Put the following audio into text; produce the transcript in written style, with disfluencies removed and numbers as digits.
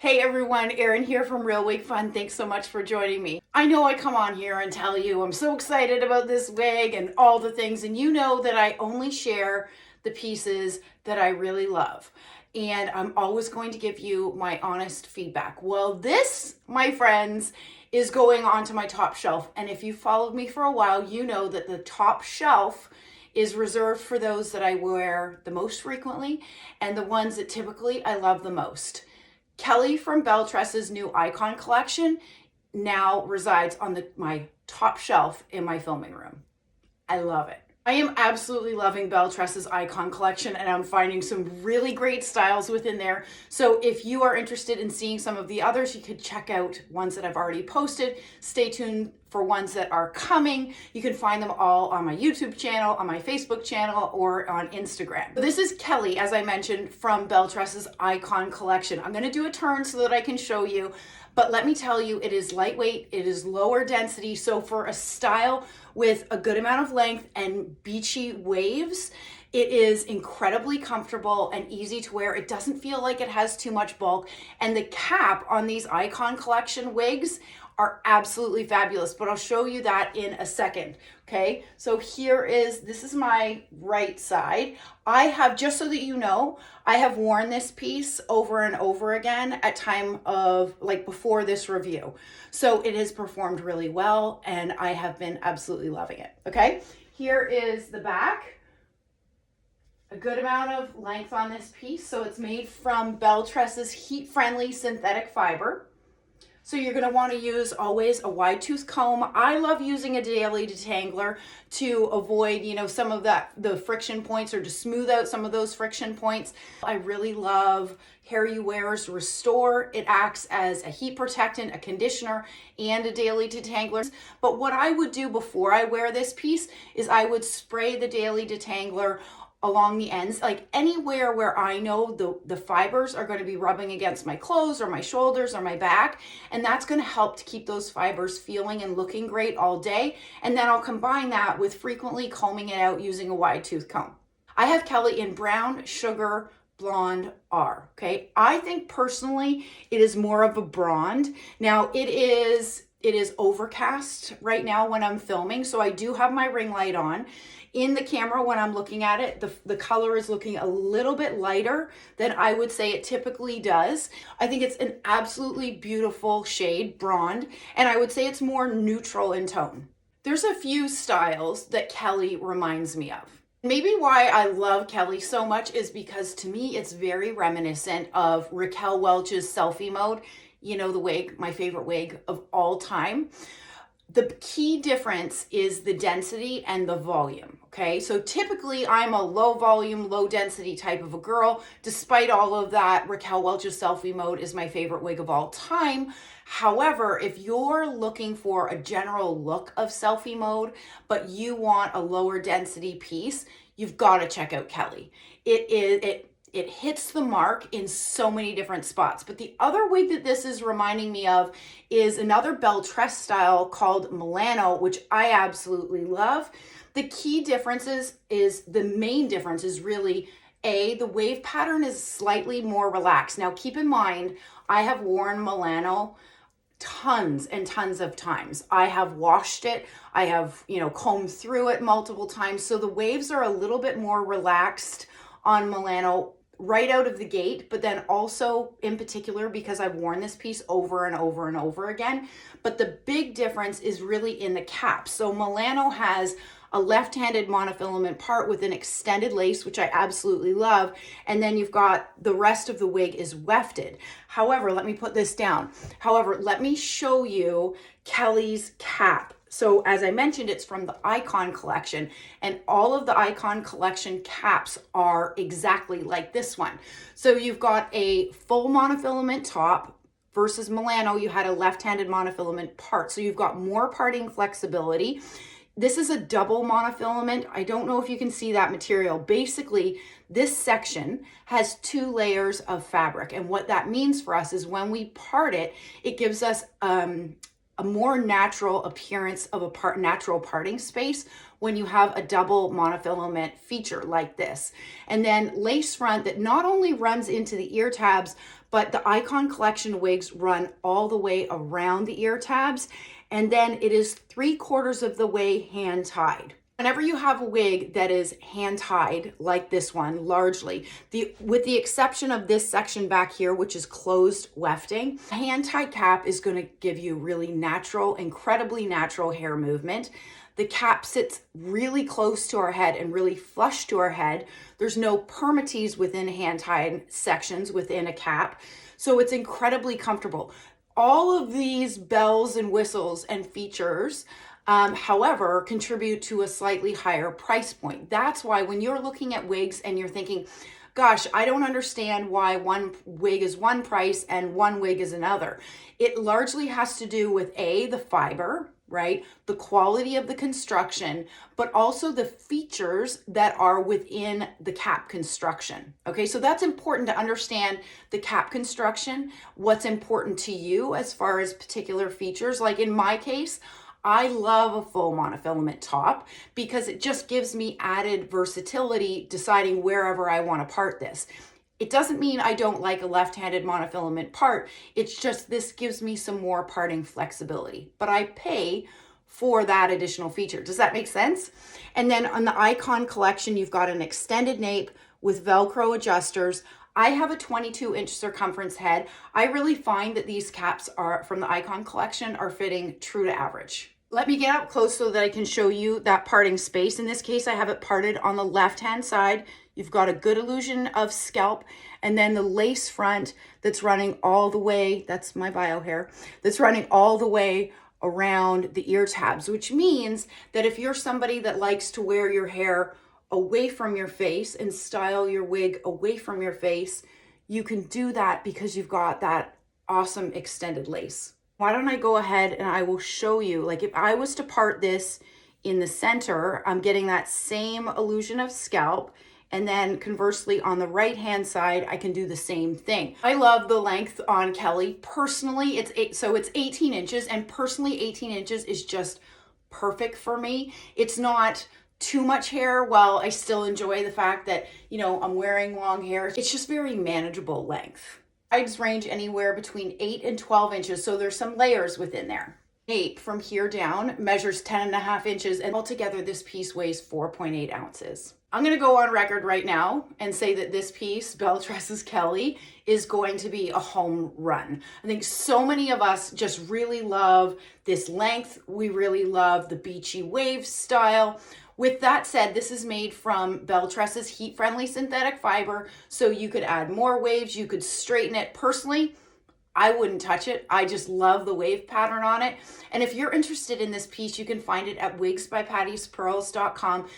Hey everyone, Erin here from Real Wig Fun. Thanks so much for joining me. I know I come on here and tell you I'm so excited about this wig and all the things, and you know that I only share the pieces that I really love. And I'm always going to give you my honest feedback. Well, this, my friends, is going onto my top shelf. And if you've followed me for a while, you know that the top shelf is reserved for those that I wear the most frequently and the ones that typically I love the most. Kelly from Belle Tress's new Icon collection now resides on my top shelf in my filming room. I love it. I am absolutely loving Belle Tress's Icon collection, and I'm finding some really great styles within there. So if you are interested in seeing some of the others, you could check out ones that I've already posted. Stay tuned for ones that are coming. You can find them all on my YouTube channel, on my Facebook channel, or on Instagram. So this is Kelly, as I mentioned, from Belle Tress's Icon collection. I'm gonna do a turn so that I can show you, but let me tell you, it is lightweight, it is lower density. So for a style with a good amount of length and beachy waves, it is incredibly comfortable and easy to wear. It doesn't feel like it has too much bulk. And the cap on these Icon collection wigs are absolutely fabulous, but I'll show you that in a second. Okay, so this is my right side. I have, just so that you know, I have worn this piece over and over again at time of, like, before this review. So it has performed really well and I have been absolutely loving it. Okay, here is the back. A good amount of length on this piece. So it's made from Belle Tress's heat-friendly synthetic fiber. So you're going to want to use always a wide tooth comb. I love using a daily detangler to avoid, some of the friction points, or to smooth out some of those friction points. I really love Hair You Wear's Restore. It acts as a heat protectant, a conditioner, and a daily detangler. But what I would do before I wear this piece is I would spray the daily detangler along the ends, like anywhere where I know the fibers are going to be rubbing against my clothes or my shoulders or my back, and that's going to help to keep those fibers feeling and looking great all day. And then I'll combine that with frequently combing it out using a wide tooth comb. I have Kelly in brown, sugar, blonde, R. Okay, I think personally it is more of a blonde. Now it is overcast right now when I'm filming, so I do have my ring light on. In the camera, when I'm looking at it, the color is looking a little bit lighter than I would say it typically does. I think it's an absolutely beautiful shade, blonde, and I would say it's more neutral in tone. There's a few styles that Kelly reminds me of. Maybe why I love Kelly so much is because to me it's very reminiscent of Raquel Welch's Selfie Mode. You know, the wig, my favorite wig of all time. The key difference is the density and the volume, okay? So typically I'm a low volume, low density type of a girl. Despite all of that, Raquel Welch's Selfie Mode is my favorite wig of all time. However, if you're looking for a general look of Selfie Mode, but you want a lower density piece, you've got to check out Kelly. It hits the mark in so many different spots. But the other wig that this is reminding me of is another Belle Tress style called Milano, which I absolutely love. The key differences is, the main difference is really, the wave pattern is slightly more relaxed. Now keep in mind, I have worn Milano tons and tons of times. I have washed it. I have, combed through it multiple times. So the waves are a little bit more relaxed on Milano right out of the gate, but then also in particular because I've worn this piece over and over and over again. But the big difference is really in the cap. So Milano has a left-handed monofilament part with an extended lace, which I absolutely love. And then you've got the rest of the wig is wefted. However, let me put this down. However, let me show you Kelly's cap. So as I mentioned, it's from the Icon collection, and all of the Icon collection caps are exactly like this one. So you've got a full monofilament top versus Milano, you had a left-handed monofilament part. So you've got more parting flexibility. This is a double monofilament. I don't know if you can see that material. Basically, this section has 2 layers of fabric. And what that means for us is when we part it, it gives us a a more natural appearance of a natural parting space when you have a double monofilament feature like this. And then lace front that not only runs into the ear tabs, but the Icon Collection wigs run all the way around the ear tabs. And then it is 3/4 of the way hand tied. Whenever you have a wig that is hand tied like this one, largely, with the exception of this section back here, which is closed wefting, a hand tied cap is going to give you really natural, incredibly natural hair movement. The cap sits really close to our head and really flush to our head. There's no permatease within hand tied sections within a cap. So it's incredibly comfortable. All of these bells and whistles and features however, contribute to a slightly higher price point. That's why when you're looking at wigs and you're thinking, gosh, I don't understand why one wig is one price and one wig is another. It largely has to do with the fiber, right? The quality of the construction, but also the features that are within the cap construction. Okay, so that's important to understand the cap construction, what's important to you as far as particular features. Like in my case, I love a full monofilament top because it just gives me added versatility deciding wherever I want to part this. It doesn't mean I don't like a left-handed monofilament part. It's just this gives me some more parting flexibility, but I pay for that additional feature. Does that make sense? And then on the Icon Collection, you've got an extended nape with Velcro adjusters. I have a 22-inch circumference head. I really find that these caps are from the Icon Collection are fitting true to average. Let me get up close so that I can show you that parting space. In this case, I have it parted on the left-hand side. You've got a good illusion of scalp, and then the lace front that's running all the way, that's my bio hair, that's running all the way around the ear tabs, which means that if you're somebody that likes to wear your hair away from your face and style your wig away from your face, you can do that because you've got that awesome extended lace. Why don't I go ahead and I will show you, like if I was to part this in the center, I'm getting that same illusion of scalp. And then conversely on the right hand side, I can do the same thing. I love the length on Kelly. Personally, it's 18 inches, and personally 18 inches is just perfect for me. It's not too much hair while I still enjoy the fact that, you know, I'm wearing long hair. It's just very manageable length. Sides range anywhere between 8 and 12 inches, so there's some layers within there. Nape from here down measures 10.5 inches, and altogether this piece weighs 4.8 ounces. I'm going to go on record right now and say that this piece, Belle Tress's Kelly, is going to be a home run. I think so many of us just really love this length. We really love the beachy wave style. With that said, this is made from Belle Tress's heat-friendly synthetic fiber, so you could add more waves, you could straighten it. Personally, I wouldn't touch it. I just love the wave pattern on it. And if you're interested in this piece, you can find it at wigsbypattispearls.com.